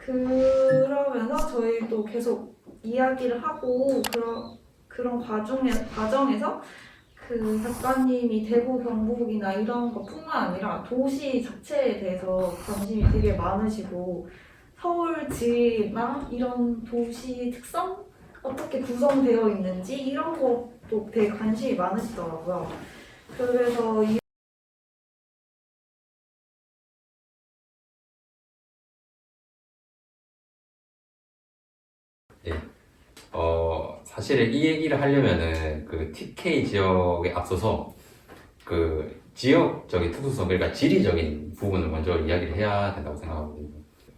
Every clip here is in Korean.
그러면서 저희도 계속 이야기를 하고 그런 과정에서 그 작가님이 대구 경북이나 이런 것뿐만 아니라 도시 자체에 대해서 관심이 되게 많으시고 서울지나 이런 도시 특성 어떻게 구성되어 있는지 이런 것도 되게 관심이 많으시더라고요. 그래서 예. 사실 이 얘기를 하려면은 그 TK 지역에 앞서서 그 지역적인 특수성, 그러니까 지리적인 부분을 먼저 이야기를 해야 된다고 생각하거든요.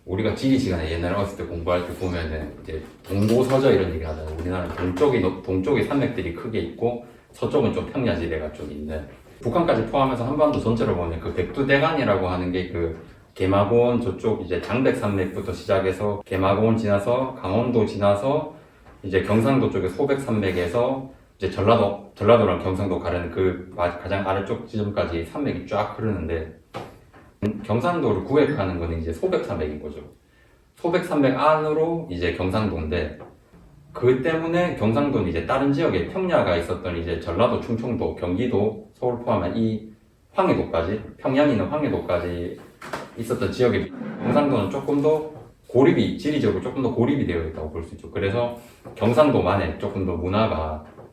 우리가 지리 시간에 옛날에 어렸을 때 공부할 때 보면은 이제 동고서저 이런 얘기 하잖아요. 우리나라는 동쪽에 산맥들이 크게 있고 서쪽은 좀 평야지대가 좀 있는, 북한까지 포함해서 한반도 전체로 보면 그 백두대간이라고 하는 게 그 개마고원 저쪽 이제 장백산맥부터 시작해서 개마고원 지나서 강원도 지나서 이제 경상도 쪽에 소백산맥에서 이제 전라도랑 경상도 가려는 그 가장 아래쪽 지점까지 산맥이 쫙 흐르는데, 경상도를 구획하는 거는 이제 소백산맥인 거죠. 소백산맥 안으로 이제 경상도인데, 그 때문에 경상도는 이제 다른 지역에 평야가 있었던 이제 전라도, 충청도, 경기도, 서울 포함한 이 황해도까지, 평양 있는 황해도까지 있었던 지역에 경상도는 조금 더 지리적으로 조금 더 고립이 되어 있다고 볼 수 있죠. 그래서 경상도만의 조금 더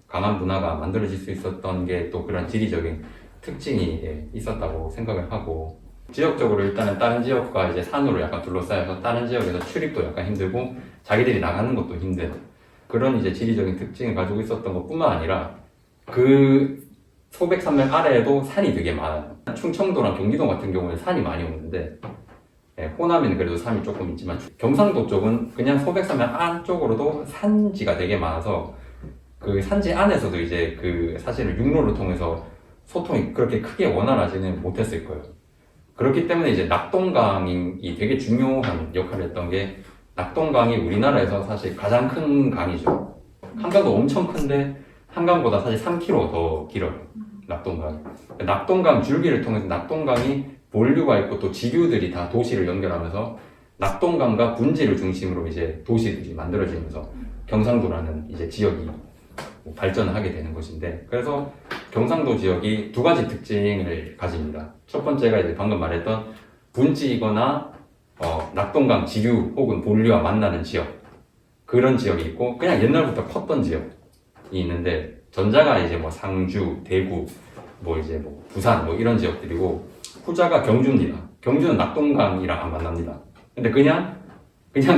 강한 문화가 만들어질 수 있었던 게 또 그런 지리적인 특징이 있었다고 생각을 하고, 지역적으로 일단은 다른 지역과 이제 산으로 약간 둘러싸여서 다른 지역에서 출입도 약간 힘들고 자기들이 나가는 것도 힘든 그런 이제 지리적인 특징을 가지고 있었던 것뿐만 아니라, 그 소백산맥 아래에도 산이 되게 많아요. 충청도랑 경기도 같은 경우는 산이 많이 오는데, 호남에는 그래도 산이 조금 있지만 경상도 쪽은 그냥 소백산맥 안쪽으로도 산지가 되게 많아서 그 산지 안에서도 이제 그 사실은 육로를 통해서 소통이 그렇게 크게 원활하지는 못했을 거예요. 그렇기 때문에 이제 낙동강이 되게 중요한 역할을 했던 게, 낙동강이 우리나라에서 사실 가장 큰 강이죠. 한강도 엄청 큰데 한강보다 사실 3km 더 길어요. 낙동강이. 낙동강 줄기를 통해서 낙동강이 본류가 있고 또 지류들이 다 도시를 연결하면서 낙동강과 분지를 중심으로 이제 도시들이 만들어지면서 경상도라는 이제 지역이 발전을 하게 되는 것인데, 그래서 경상도 지역이 두 가지 특징을 가집니다. 첫 번째가 이제 방금 말했던 분지이거나 낙동강 지류 혹은 본류와 만나는 지역, 그런 지역이 있고, 그냥 옛날부터 컸던 지역이 있는데, 전자가 이제 뭐 상주, 대구, 뭐 이제 뭐 부산 뭐 이런 지역들이고, 후자가 경주입니다. 경주는 낙동강이랑 안 만납니다. 근데 그냥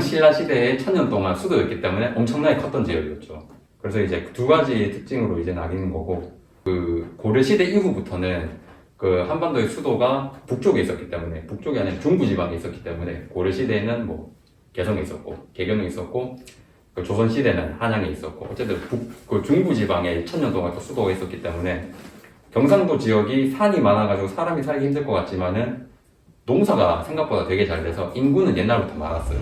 신라 시대에 1000년 동안 수도였기 때문에 엄청나게 컸던 지역이었죠. 그래서 이제 두 가지 특징으로 이제 나뉘는 거고, 그 고려 시대 이후부터는 그 한반도의 수도가 북쪽에 있었기 때문에, 북쪽이 아니라 중부지방에 있었기 때문에, 고려 시대에는 뭐 개성에 있었고 개경에 있었고, 그 조선 시대는 한양에 있었고, 어쨌든 그 중부지방에 1000년 동안 또 수도가 있었기 때문에 경상도 지역이 산이 많아가지고 사람이 살기 힘들 것 같지만은 농사가 생각보다 되게 잘 돼서 인구는 옛날부터 많았어요.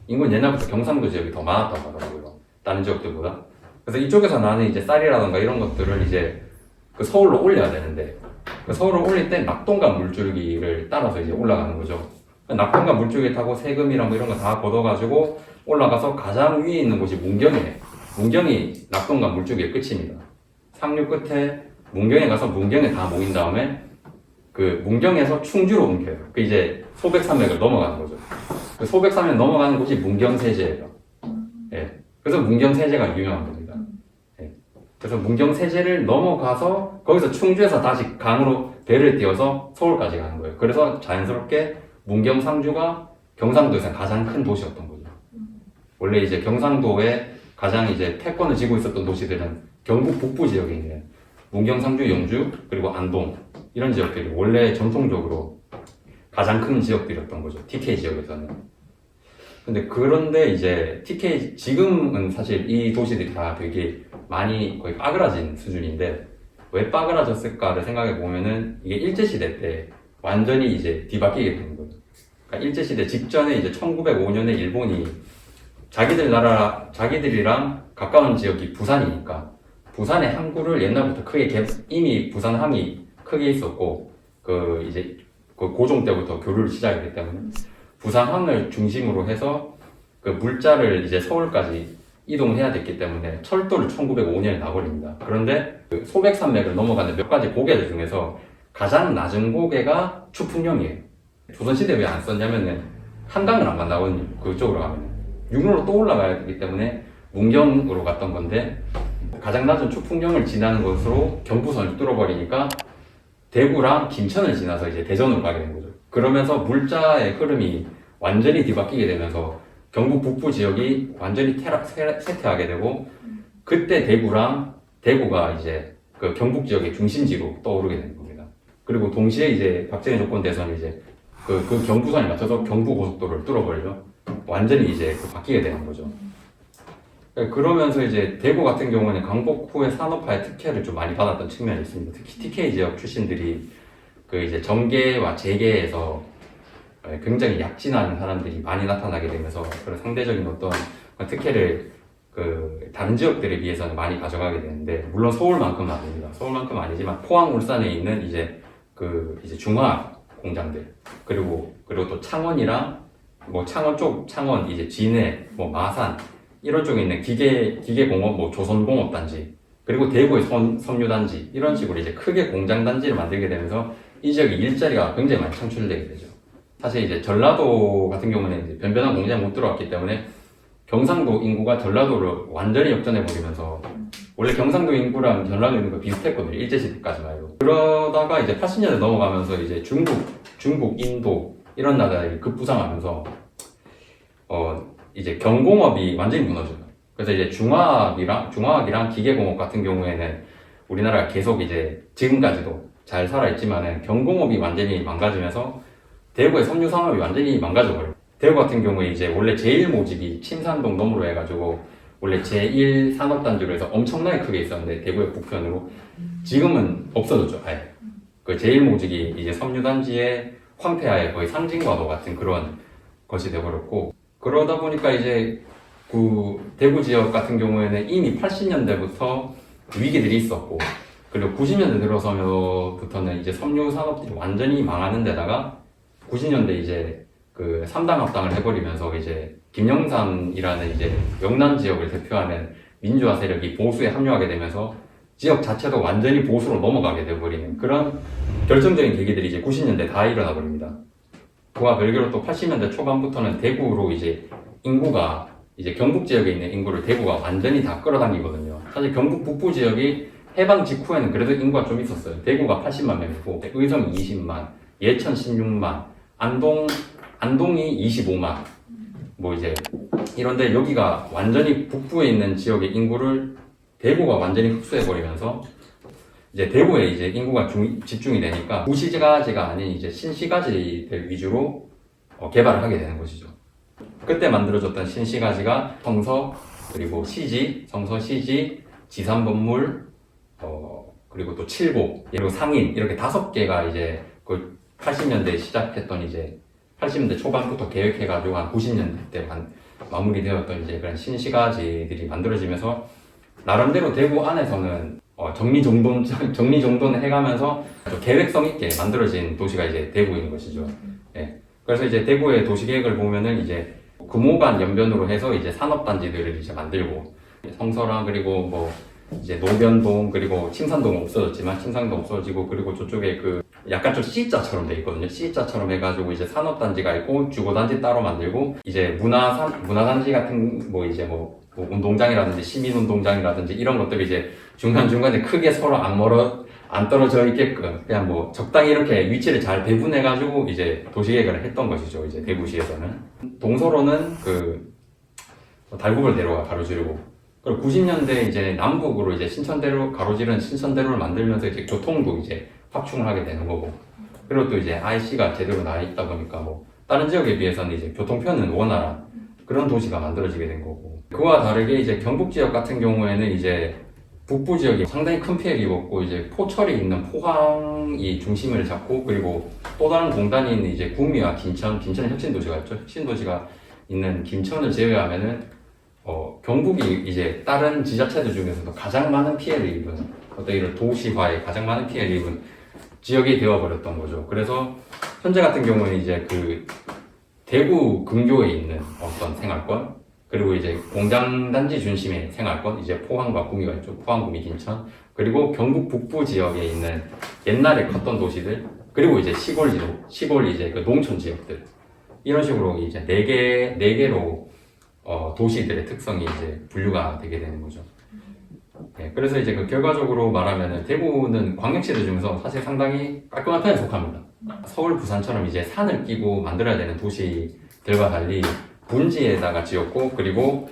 인구는 옛날부터 경상도 지역이 더 많았다고 하더라고요. 다른 지역들보다. 그래서 이쪽에서 나는 이제 쌀이라던가 이런 것들을 이제 그 서울로 올려야 되는데, 그 서울로 올릴 때 낙동강 물줄기를 따라서 이제 올라가는 거죠. 낙동강 물줄기 타고 세금이랑 뭐 이런 거 다 걷어가지고 올라가서 가장 위에 있는 곳이 문경이에요. 문경이 낙동강 물줄기의 끝입니다. 상류 끝에 문경에 가서 문경에 다 모인 다음에 그 문경에서 충주로 옮겨요. 그 이제 소백산맥을 넘어가는 거죠. 그 소백산맥 넘어가는 곳이 문경세제예요. 예. 그래서 문경세제가 유명한 겁니다. 예. 그래서 문경세제를 넘어가서 거기서 충주에서 다시 강으로 배를 띄워서 서울까지 가는 거예요. 그래서 자연스럽게 문경 상주가 경상도에서 가장 큰 도시였던 거죠. 원래 이제 경상도에 가장 이제 패권을 쥐고 있었던 도시들은 경북 북부 지역에 있는 문경, 상주, 영주, 그리고 안동 이런 지역들이 원래 전통적으로 가장 큰 지역들이었던 거죠. TK 지역에서는. 근데 그런데 이제 지금은 사실 이 도시들이 다 되게 많이 거의 빠그라진 수준인데, 왜 빠그라졌을까를 생각해 보면은 이게 일제시대 때 완전히 이제 뒤바뀌게 되는 거죠. 그러니까 일제시대 직전에 이제 1905년에 일본이 자기들이랑 가까운 지역이 부산이니까 부산의 항구를 옛날부터 이미 부산항이 크게 있었고, 그 이제 그 고종 때부터 교류를 시작했기 때문에 부산항을 중심으로 해서 그 물자를 이제 서울까지 이동해야 됐기 때문에 철도를 1905년에 놔버립니다. 그런데 그 소백산맥을 넘어가는 몇 가지 고개들 중에서 가장 낮은 고개가 추풍령이에요. 조선시대 왜 안 썼냐면은 한강을 안 만나거든요. 그쪽으로 가면 육로로 또 올라가야 되기 때문에 문경으로 갔던 건데 가장 낮은 추풍령을 지나는 것으로 경부선을 뚫어버리니까 대구랑 김천을 지나서 이제 대전으로 가게 된 거죠. 그러면서 물자의 흐름이 완전히 뒤바뀌게 되면서 경북 북부 지역이 완전히 쇠퇴하게 되고 그때 대구가 이제 그 경북 지역의 중심지로 떠오르게 된 겁니다. 그리고 동시에 이제 박정희 정권 대선이 이제 그 경부선에 맞춰서 경부고속도로를 뚫어버리죠. 완전히 이제 바뀌게 되는 거죠. 그러면서 이제 대구 같은 경우는 광복 후에 산업화의 특혜를 좀 많이 받았던 측면이 있습니다. 특히 TK 지역 출신들이 그 이제 정계와 재계에서 굉장히 약진한 사람들이 많이 나타나게 되면서 그런 상대적인 어떤 특혜를 그 다른 지역들에 비해서는 많이 가져가게 되는데 물론 서울만큼은 아닙니다. 서울만큼은 아니지만 포항, 울산에 있는 이제 그 이제 중화 공장들 그리고 또 창원이랑 뭐 창원 쪽 창원 이제 진해 뭐 마산 이런 쪽에 있는 기계공업 뭐 조선공업단지 그리고 대구의 섬유단지 이런 식으로 이제 크게 공장단지를 만들게 되면서 이 지역에 일자리가 굉장히 많이 창출되게 되죠. 사실 이제 전라도 같은 경우는 이제 변변한 공장이 못 들어왔기 때문에 경상도 인구가 전라도를 완전히 역전해 버리면서 원래 경상도 인구랑 전라도 인구가 비슷했거든요. 일제시대까지만 해도. 그러다가 이제 80년대 넘어가면서 이제 중국, 인도 이런 나라들이 급부상하면서 이제 경공업이 완전히 무너져요. 그래서 이제 중화학이랑 기계공업 같은 경우에는 우리나라가 계속 이제 지금까지도 잘 살아있지만은 경공업이 완전히 망가지면서 대구의 섬유 산업이 완전히 망가져버려요. 대구 같은 경우에 이제 원래 제1모직이 침산동 너머로 해가지고 원래 제1 산업단지로 해서 엄청나게 크게 있었는데 대구의 북편으로 지금은 없어졌죠. 아예. 그 제1모직이 이제 섬유단지의 황폐화의 거의 상징과도 같은 그런 것이 되어버렸고 그러다 보니까 이제 그 대구 지역 같은 경우에는 이미 80년대부터 위기들이 있었고 그리고 90년대 들어서부터는 이제 섬유 산업들이 완전히 망하는 데다가 90년대 이제 그 3당 합당을 해버리면서 이제 김영삼이라는 이제 영남 지역을 대표하는 민주화 세력이 보수에 합류하게 되면서 지역 자체도 완전히 보수로 넘어가게 돼버리는 그런 결정적인 계기들이 이제 90년대 다 일어나 버립니다. 그와 별개로 또 80년대 초반부터는 대구로 이제 인구가 이제 경북 지역에 있는 인구를 대구가 완전히 다 끌어당기거든요. 사실 경북 북부 지역이 해방 직후에는 그래도 인구가 좀 있었어요. 대구가 80만 명이고 의성이 20만, 예천 16만, 안동이 25만 뭐 이제 이런데 여기가 완전히 북부에 있는 지역의 인구를 대구가 완전히 흡수해버리면서 이제 대구에 이제 인구가 집중이 되니까 구시가지가 아닌 이제 신시가지들 위주로 개발을 하게 되는 것이죠. 그때 만들어졌던 신시가지가 성서 그리고 시지, 성서, 시지, 지산건물 그리고 또 칠보 그리고 상인 이렇게 5개가 이제 그 80년대에 시작했던 이제 80년대 초반부터 계획해가지고 한 90년대 때 마무리되었던 이제 그런 신시가지들이 만들어지면서 나름대로 대구 안에서는 정리정돈을 해가면서 계획성 있게 만들어진 도시가 이제 대구인 것이죠. 예. 그래서 이제 대구의 도시계획을 보면은 이제 금호간 연변으로 해서 이제 산업단지들을 이제 만들고 성서랑 그리고 뭐 이제 노변동 그리고 침산동은 없어졌지만 침산동 없어지고 그리고 저쪽에 그 약간 좀 C자처럼 돼 있거든요. C자처럼 해가지고 이제 산업단지가 있고 주거단지 따로 만들고 이제 문화단지 같은 뭐 이제 뭐 운동장이라든지 시민운동장이라든지 이런 것들이 이제 중간중간에 크게 서로 안 떨어져 있게끔 그냥 뭐 적당히 이렇게 위치를 잘 배분해가지고 이제 도시계획을 했던 것이죠. 이제 대구시에서는. 동서로는 그 달구벌대로가 가로지르고 그리고 90년대 이제 남북으로 이제 신천대로 가로지른 신천대로를 만들면서 이제 교통도 이제 확충을 하게 되는 거고 그리고 또 이제 IC가 제대로 나와 있다 보니까 뭐 다른 지역에 비해서는 이제 교통편은 원활한 그런 도시가 만들어지게 된 거고 그와 다르게 이제 경북 지역 같은 경우에는 이제 북부 지역이 상당히 큰 피해를 입었고 이제 포철이 있는 포항이 중심을 잡고 그리고 또 다른 공단이 있는 이제 구미와 김천은 혁신도시가 있죠. 혁신도시가 있는 김천을 제외하면은 경북이 이제 다른 지자체들 중에서도 가장 많은 피해를 입은 어떤 이런 도시화에 가장 많은 피해를 입은 지역이 되어버렸던 거죠. 그래서 현재 같은 경우는 이제 그 대구 근교에 있는 어떤 생활권, 그리고 이제 공장단지 중심의 생활권, 이제 포항과 구미가 있죠. 포항, 구미, 김천. 그리고 경북 북부 지역에 있는 옛날에 갔던 도시들, 그리고 이제 시골 이제 그 농촌 지역들. 이런 식으로 이제 네 개로 도시들의 특성이 이제 분류가 되게 되는 거죠. 네, 그래서 이제 그 결과적으로 말하면은 대구는 광역시들 중에서 사실 상당히 깔끔한 편에 속합니다. 서울, 부산처럼 이제 산을 끼고 만들어야 되는 도시들과 달리 분지에다가 지었고, 그리고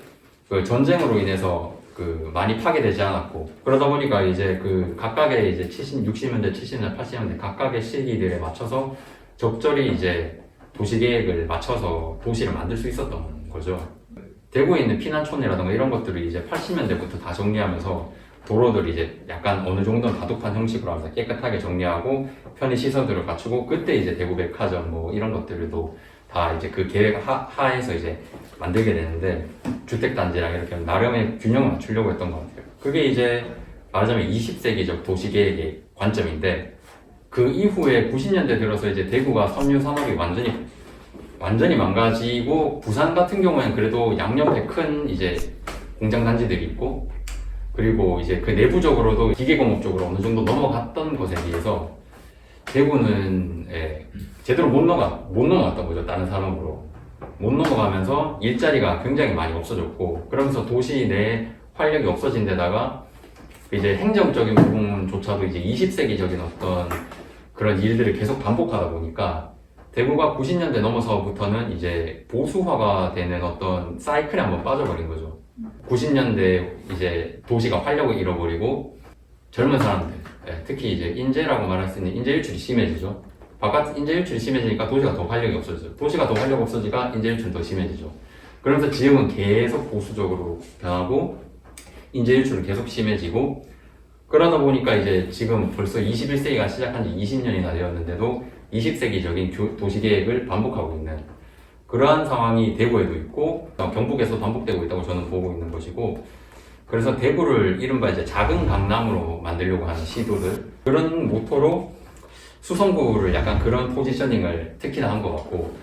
그 전쟁으로 인해서 그 많이 파괴되지 않았고, 그러다 보니까 이제 그 각각의 이제 60년대, 70년대, 80년대 각각의 시기들에 맞춰서 적절히 이제 도시 계획을 맞춰서 도시를 만들 수 있었던 거죠. 대구에 있는 피난촌이라든가 이런 것들을 이제 80년대부터 다 정리하면서 도로들 이제 약간 어느 정도는 다독한 형식으로 하면서 깨끗하게 정리하고 편의 시설들을 갖추고, 그때 이제 대구 백화점 뭐 이런 것들도 다 이제 그 계획 하에서 이제 만들게 되는데, 주택단지랑 이렇게 나름의 균형을 맞추려고 했던 것 같아요. 그게 이제 말하자면 20세기적 도시계획의 관점인데, 그 이후에 90년대 들어서 이제 대구가 섬유 산업이 완전히 망가지고, 부산 같은 경우에는 그래도 양옆에 큰 이제 공장 단지들이 있고, 그리고 이제 그 내부적으로도 기계공업 쪽으로 어느 정도 넘어갔던 것에 비해서 대구는 제대로 못 넘어갔던 거죠. 다른 산업으로 못 넘어가면서 일자리가 굉장히 많이 없어졌고, 그러면서 도시 내 활력이 없어진 데다가 이제 행정적인 부분조차도 이제 20세기적인 어떤 그런 일들을 계속 반복하다 보니까 대구가 90년대 넘어서부터는 이제 보수화가 되는 어떤 사이클에 한번 빠져버린 거죠. 90년대 이제 도시가 활력을 잃어버리고 젊은 사람들, 특히 이제 인재라고 말할 수 있는 인재 유출이 심해지죠. 바깥 인재 유출이 심해지니까 도시가 더 활력이 없어지죠. 도시가 더 활력 없어지니까 인재 유출이 더 심해지죠. 그러면서 지역은 계속 보수적으로 변하고 인재 유출은 계속 심해지고, 그러다 보니까 이제 지금 벌써 21세기가 시작한 지 20년이나 되었는데도 20세기적인 도시계획을 반복하고 있는 그러한 상황이 대구에도 있고 경북에서 반복되고 있다고 저는 보고 있는 것이고, 그래서 대구를 이른바 이제 작은 강남으로 만들려고 하는 시도들, 그런 모토로 수성구를 약간 그런 포지셔닝을 특히나 한 것 같고,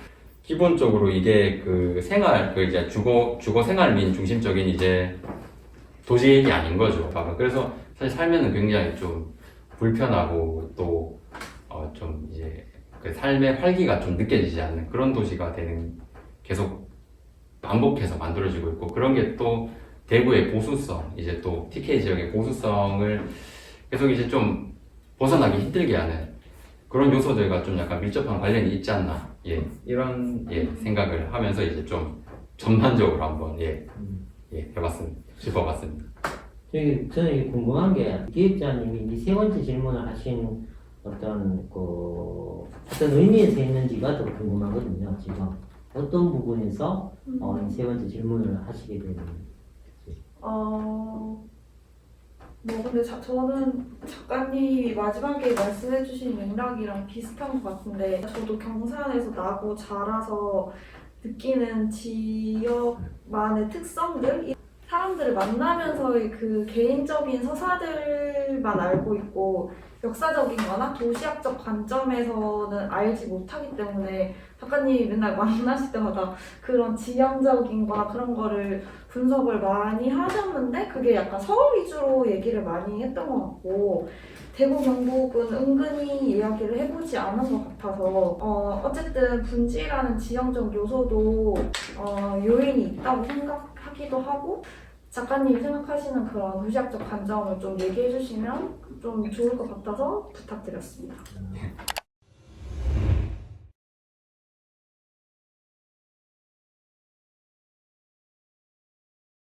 기본적으로 이게 그 이제 주거 생활민 중심적인 이제 도시계획이 아닌 거죠. 그래서 사실 살면은 굉장히 좀 불편하고 또 좀 이제 그 삶의 활기가 좀 느껴지지 않는 그런 도시가 계속 반복해서 만들어지고 있고, 그런 게 또 대구의 보수성, 이제 또 TK 지역의 보수성을 계속 이제 좀 벗어나기 힘들게 하는 그런 요소들과 좀 약간 밀접한 관련이 있지 않나, 이런 생각을 하면서 이제 좀 전반적으로 한번 짚어봤습니다. 저는 궁금한 게, 기획자님이 이 세 번째 질문을 하신 어떤 의미에서 했는지가 더 궁금하거든요. 지금 어떤 부분에서 이 세 번째 질문을 하시게 되는지. 근데 저는 작가님이 마지막에 말씀해주신 맥락이랑 비슷한 것 같은데, 저도 경산에서 나고 자라서 느끼는 지역만의 특성들, 사람들을 만나면서의 그 개인적인 서사들만 알고 있고 역사적인 거나 도시학적 관점에서는 알지 못하기 때문에 작가님이 맨날 만나실 때마다 그런 지형적인 거나 그런 거를 분석을 많이 하셨는데, 그게 약간 서울 위주로 얘기를 많이 했던 것 같고, 대구 경북은 은근히 이야기를 해보지 않은 것 같아서 어쨌든 분지라는 지형적 요소도 요인이 있다고 생각하기도 하고, 작가님이 생각하시는 그런 도시학적 관점을 좀 얘기해 주시면 좀 좋을 것 같아서 부탁드렸습니다.